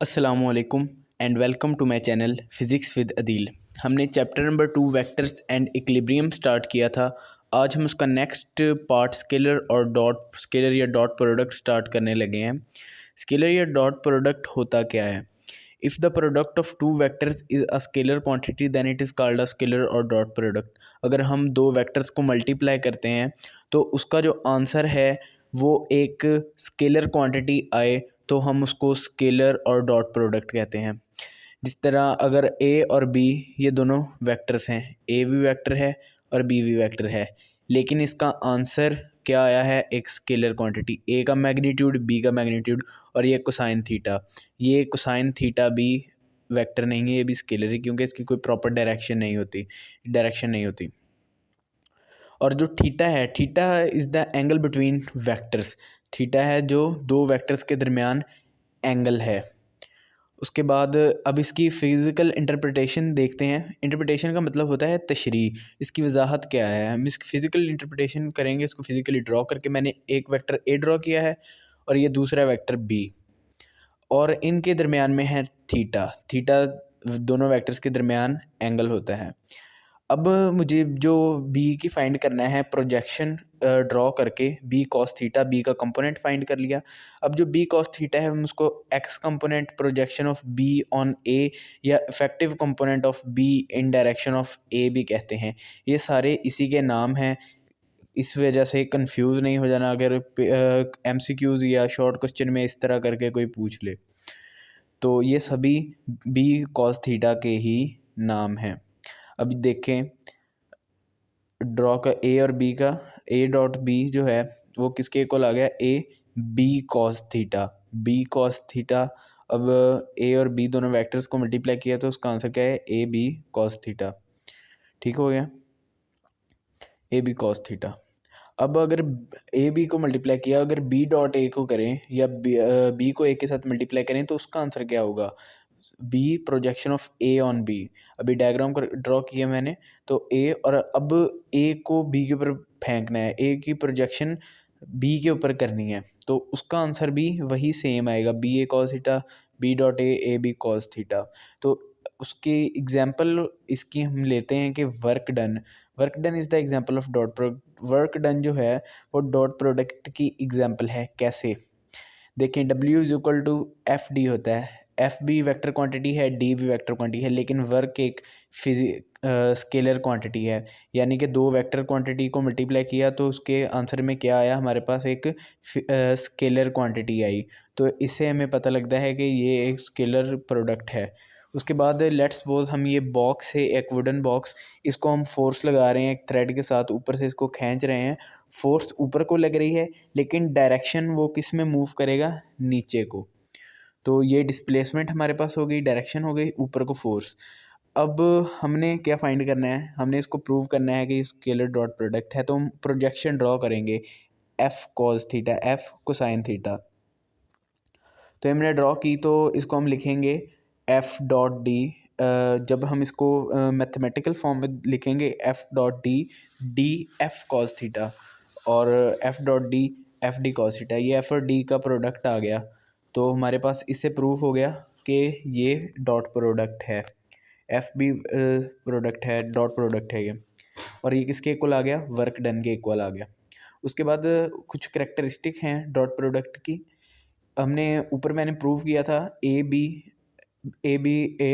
असलकुम and welcome to my channel physics with Adeel. हमने chapter number 2 vectors and equilibrium start किया था। आज हम उसका नेक्स्ट पार्ट स्केलर या डॉट प्रोडक्ट स्टार्ट करने लगे हैं। स्केलर या डॉट प्रोडक्ट होता क्या है? If the product of two vectors is a scalar quantity then it is called a scalar और डॉट प्रोडक्ट। अगर हम दो वेक्टर्स को मल्टीप्लाई करते हैं तो उसका जो आंसर है वो एक स्केलर क्वांटिटी आए तो हम उसको स्केलर और डॉट प्रोडक्ट कहते हैं। जिस तरह अगर ए और बी ये दोनों वेक्टर्स हैं, ए भी वेक्टर है और बी भी वेक्टर है, लेकिन इसका आंसर क्या आया है? एक स्केलर क्वांटिटी। ए का मैग्नीट्यूड, बी का मैग्नीट्यूड और ये कोसाइन थीटा। ये कोसाइन थीटा भी वेक्टर नहीं है, ये भी स्केलर है क्योंकि इसकी कोई प्रॉपर डायरेक्शन नहीं होती। और जो थीटा है, theta is the angle between vectors. Theta है जो दो वेक्टर्स के दरमियान एंगल है। उसके बाद अब इसकी फ़िज़िकल इंटरप्रिटेशन देखते हैं। इंटरप्रिटेशन का मतलब होता है तशरीह। इसकी वजाहत क्या है? हम इसकी फ़िज़िकल इंटरप्रिटेशन करेंगे, इसको फ़िज़िकली ड्रॉ करके। मैंने एक वेक्टर ए ड्रॉ किया है और ये दूसरा वेक्टर बी, और इनके दरमियान में है थीटा। थीटा दोनों वेक्टर्स के दरमियान एंगल होता है। अब मुझे जो बी की फाइंड करना है, प्रोजेक्शन ड्रॉ करके बी कॉस थीटा, बी का कंपोनेंट फाइंड कर लिया। अब जो बी कॉस थीटा है हम उसको X component projection of B on A या effective component of B in direction of A भी कहते हैं। ये सारे इसी के नाम हैं, इस वजह से कंफ्यूज नहीं हो जाना अगर एमसीक्यूज़ या शॉर्ट क्वेश्चन में इस तरह करके कोई पूछ ले। तो ये सभी बी कॉस थीटा के ही नाम हैं। अब देखें ड्रॉ का ए और बी का, ए डॉट बी जो है वो किसके इक्वल आ गया? A B cos theta, B cos theta. अब ए और बी दोनों वेक्टर्स को मल्टीप्लाई किया तो उसका आंसर क्या है? A B cos theta. ठीक हो गया, ए बी कॉस थीटा। अब अगर ए बी को मल्टीप्लाई किया, अगर बी डॉट ए को करें या बी को ए के साथ मल्टीप्लाई करें तो उसका आंसर क्या होगा? B projection of A on B. अभी डायग्राम कर ड्रॉ किया मैंने, तो ए, और अब ए को बी के ऊपर फेंकना है, ए की प्रोजेक्शन बी के ऊपर करनी है, तो उसका आंसर भी वही सेम आएगा, B A cos theta, B dot A B cos theta. तो उसकी एग्जाम्पल इसकी हम लेते हैं कि work done. Work done is the example of dot product. Work done जो है वो डॉट प्रोडक्ट की एग्जाम्पल है। कैसे? देखें, W is equal to F D होता है। एफ भी वेक्टर क्वांटिटी है, डी भी वेक्टर क्वांटिटी है, लेकिन वर्क एक स्केलर क्वांटिटी है। यानी कि दो वेक्टर क्वांटिटी को मल्टीप्लाई किया तो उसके आंसर में क्या आया? हमारे पास एक स्केलर क्वांटिटी आई। तो इससे हमें पता लगता है कि ये एक स्केलर प्रोडक्ट है। उसके बाद लेट्स सपोज हम ये बॉक्स है, एक वुडन बॉक्स, इसको हम फोर्स लगा रहे हैं एक थ्रेड के साथ, ऊपर से इसको खींच रहे हैं। फोर्स ऊपर को लग रही है लेकिन डायरेक्शन वो किस में मूव करेगा? नीचे को। तो ये डिस्प्लेसमेंट हमारे पास हो गई, डायरेक्शन हो गई, ऊपर को फोर्स। अब हमने क्या फाइंड करना है? हमने इसको प्रूव करना है कि स्केलर डॉट प्रोडक्ट है, तो हम प्रोजेक्शन ड्रॉ करेंगे F cos theta, F cosine theta. तो हमने ड्रॉ की तो इसको हम लिखेंगे एफ डॉट डी। जब हम इसको मैथमेटिकल फॉर्म में लिखेंगे F dot D, D F cos theta, और F dot D F D cos theta. ये एफ और डी का प्रोडक्ट आ गया, तो हमारे पास इससे प्रूफ हो गया कि ये डॉट प्रोडक्ट है, एफ बी प्रोडक्ट है, डॉट प्रोडक्ट है ये। और ये किसके इक्वल आ गया? वर्क डन के इक्वल आ गया। उसके बाद कुछ करेक्टरिस्टिक हैं डॉट प्रोडक्ट की। हमने ऊपर मैंने प्रूव किया था A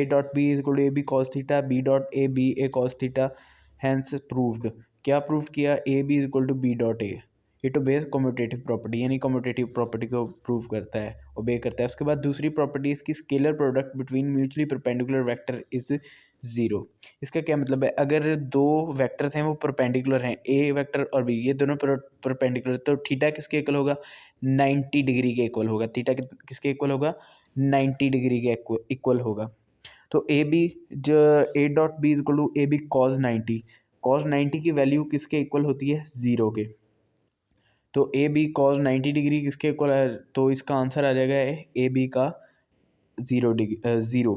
dot B is equal to A B cos theta, B dot A B A cos theta. Hence proved. क्या प्रूव किया? A B is equal to B dot A. ये तो बेस कम्यूटेटिव प्रॉपर्टी, यानी commutative property को prove करता है, ओबे करता है। उसके बाद दूसरी प्रॉपर्टी इसकी scalar product between mutually perpendicular vector is zero. इसका क्या मतलब है? अगर दो वेक्टर्स हैं वो परपेंडिकुलर हैं, ए वेक्टर और बी, ये दोनों परपेंडिकुलर, तो थीटा किसके इक्वल होगा? 90 डिग्री के इक्वल होगा। थीटा किसके इक्वल होगा? 90 डिग्री के इक्वल होगा। तो ए बी जो A dot B is equal to A B cos 90, cos 90 की वैल्यू किसके इक्वल होती है? ज़ीरो के। तो ए बी कॉज 90 डिग्री किसके इक्वल है? तो इसका आंसर आ जाएगा ए बी का ज़ीरो।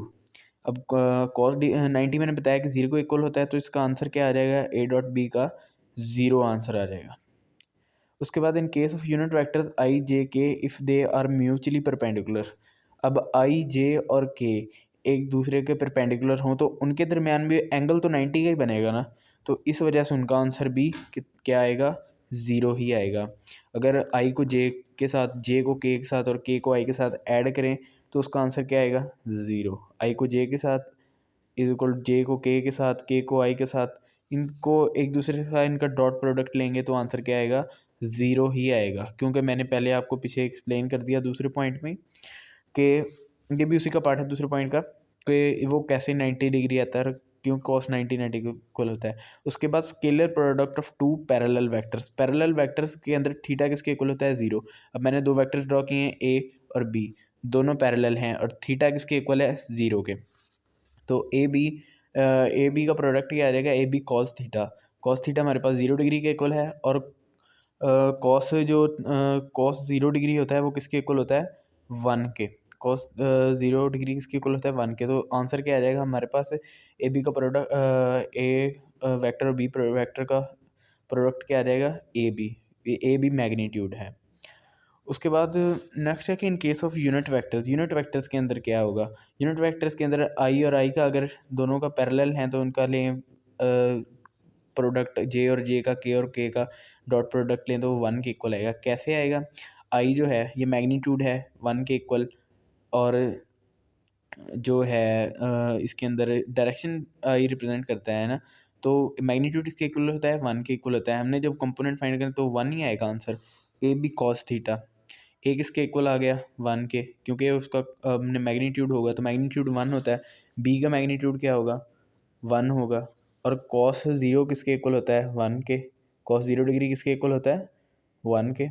अब कॉस 90 मैंने बताया कि ज़ीरो को इक्वल होता है, तो इसका आंसर क्या आ जाएगा? ए डॉट बी का ज़ीरो आंसर आ जाएगा। उसके बाद in case of unit vectors I J K if they are mutually perpendicular, अब आई जे और के एक दूसरे के परपेंडिकुलर हों तो उनके दरमियान भी एंगल तो 90 का ही बनेगा ना, तो इस वजह से उनका आंसर भी क्या आएगा, ज़ीरो ही आएगा। अगर आई को जे के साथ, जे को के साथ और के को आई के साथ ऐड करें तो उसका आंसर क्या आएगा, ज़ीरो। आई को जे के साथ इज इक्वल जे को के साथ, के को आई के साथ, इनको एक दूसरे के साथ इनका डॉट प्रोडक्ट लेंगे तो आंसर क्या आएगा, ज़ीरो ही आएगा। क्योंकि मैंने पहले आपको पीछे एक्सप्लेन कर दिया दूसरे पॉइंट में कि ये भी उसी का पार्ट है दूसरे पॉइंट का, कि वो कैसे 90 डिग्री आता है, क्यों कॉस 90 को इक्वल होता है। उसके बाद scalar product of two parallel vectors के अंदर थीटा किसके इक्वल होता है, ज़ीरो। अब मैंने दो वेक्टर्स ड्रॉ किए हैं ए और बी, दोनों पैरेलल हैं और थीटा किसके इक्वल है, ज़ीरो के। तो ए बी का प्रोडक्ट क्या आ जाएगा, ए बी कॉस थीटा हमारे पास 0 डिग्री के इक्वल है, और कॉस 0 डिग्री होता है वो किसके इक्वल होता है, 1 के। कॉस 0 डिग्री किसके इक्वल होता है, 1 के। तो आंसर क्या आ जाएगा हमारे पास, ए बी का प्रोडक्ट वेक्टर और बी वेक्टर का प्रोडक्ट क्या आ जाएगा, ए बी मैग्नीट्यूड है। उसके बाद नेक्स्ट है कि इन केस ऑफ यूनिट वेक्टर्स के अंदर क्या होगा, यूनिट वेक्टर्स के अंदर आई और आई का अगर दोनों का पैरेलल हैं तो उनका लें प्रोडक्ट, जे और जे का, के और के का डॉट प्रोडक्ट लें तो वो 1 के इक्वल आएगा। कैसे आएगा, आई जो है ये मैग्नीट्यूड है 1 के इक्वल, और जो है इसके अंदर डायरेक्शन आई रिप्रेजेंट करता है ना, तो मैग्नीट्यूड इसके इक्वल होता है 1 के इक्वल होता है। हमने जब कंपोनेंट फाइंड करें तो 1 ही आएगा answer. A B cos theta A किसके इक्वल आ गया, 1 के, क्योंकि उसका हमने मैग्नीट्यूड होगा तो मैग्नीट्यूड 1 होता है। बी का मैग्नीट्यूड क्या होगा, 1 होगा। और कॉस 0 किसके इक्वल होता है, 1 के। कॉस 0 डिग्री किसके इक्वल होता है, 1 के।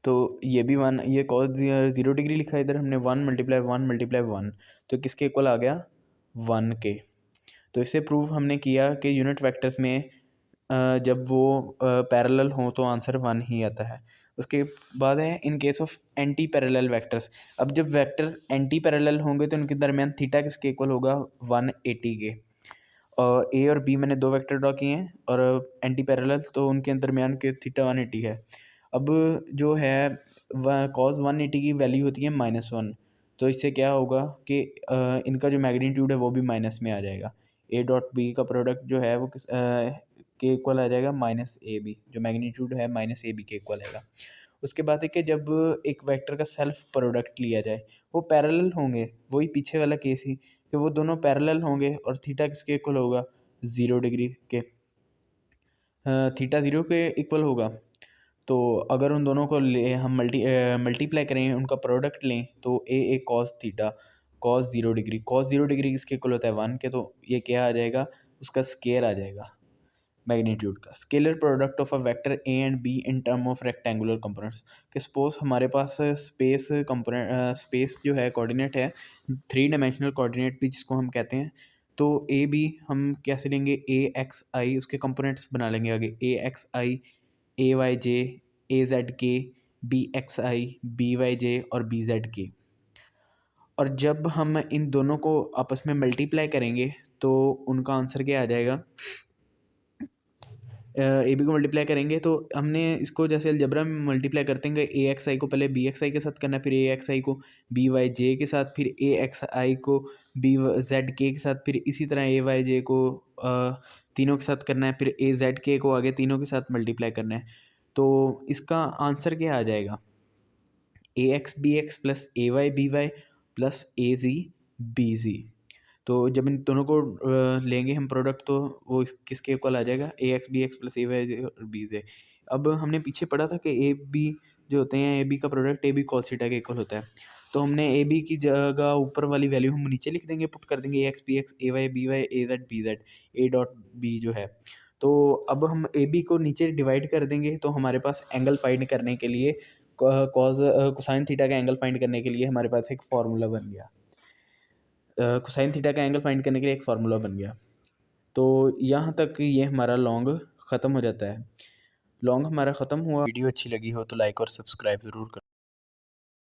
तो ये भी 1, ये कॉस 0 डिग्री लिखा है इधर हमने, 1 मल्टीप्लाई 1 मल्टीप्लाई 1, तो किसके इक्वल आ गया, 1 के। तो इससे प्रूव हमने किया कि यूनिट वेक्टर्स में जब वो पैरेलल हो तो आंसर 1 ही आता है। उसके बाद है इन case of anti parallel vectors. अब जब वेक्टर्स एंटी पैरेलल होंगे तो उनके दरमियान थीटा किसके इक्वल होगा, 180 के। और ए और बी मैंने दो वेक्टर ड्रॉ किए हैं और एंटी पैरेलल, तो उनके दरमियान के थीटा 180 है। अब जो है कॉस 180 की वैल्यू होती है -1, तो इससे क्या होगा कि इनका जो मैग्नीट्यूड है वो भी माइनस में आ जाएगा। ए डॉट बी का प्रोडक्ट जो है वो के इक्वल आ जाएगा माइनस ए बी, जो मैग्नीट्यूड है माइनस ए बी के इक्वल आएगा। उसके बाद है कि जब एक वेक्टर का सेल्फ प्रोडक्ट लिया जाए, वो पैरेलल होंगे, वही पीछे वाला केस ही कि वो दोनों पैरेलल होंगे और थीटा किसके इक्वल होगा, 0 डिग्री के। थीटा 0 के इक्वल होगा। तो अगर उन दोनों को ले हम मल्टीप्लाई करें, उनका प्रोडक्ट लें, तो A cos theta cos 0 degree, cos 0 degree किसके इक्वल होता है, 1 के। तो ये क्या आ जाएगा, उसका स्केयर आ जाएगा मैग्नीट्यूड का। Scalar product of a vector A and be in term of rectangular components. कि सपोज हमारे पास स्पेस कंपोनेंट, स्पेस जो है कोऑर्डिनेट है, 3 डायमेंशनल कोऑर्डिनेट भी जिसको हम कहते हैं। तो ए बी हम कैसे लेंगे, ए एक्स आई, उसके कंपोनेंट्स बना लेंगे आगे, ए एक्स आई, ए वाई जे, ए जेड के, बी एक्स आई, बी वाई जे और बी जेड के। और जब हम इन दोनों को आपस में मल्टीप्लाई करेंगे तो उनका आंसर क्या आ जाएगा, ए बी को मल्टीप्लाई करेंगे तो हमने इसको जैसे अलजबरा में मल्टीप्लाई करते हैं, ए एक्स आई को पहले बी एक्स आई के साथ करना है, फिर ए एक्स आई को बी वाई जे के साथ, फिर ए एक्स आई को बी जेड के साथ, फिर इसी तरह ए वाई जे को तीनों के साथ करना है, फिर ए जेड के को आगे तीनों के साथ मल्टीप्लाई करना है। तो इसका आंसर क्या आ जाएगा, ए एक्स बी एक्स प्लस ए वाई बी वाई प्लस ए जी बी जी। तो जब इन दोनों को लेंगे हम प्रोडक्ट तो वो किसके इक्वल आ जाएगा, ए एक्स बी एक्स प्लस ए वाई और बी जे। अब हमने पीछे पढ़ा था कि ए बी जो होते हैं, ए बी का product A B cos theta के इक्वल होता है। तो हमने ए बी की जगह ऊपर वाली वैल्यू हम नीचे लिख देंगे, पुट कर देंगे A X B X, A Y B Y, A Z B Z, A dot B जो है। तो अब हम ए बी को नीचे डिवाइड कर देंगे तो हमारे पास एंगल फाइंड करने के लिए, कॉस कोसाइन थीटा का एंगल फाइंड करने के लिए हमारे पास एक फार्मूला बन गया। कोसाइन थीटा का एंगल फाइंड करने के लिए एक फार्मूला बन गया। तो यहाँ तक ये हमारा लॉन्ग ख़त्म हो जाता है। लॉन्ग हमारा ख़त्म हुआ। वीडियो अच्छी लगी हो तो लाइक और सब्सक्राइब ज़रूर करें।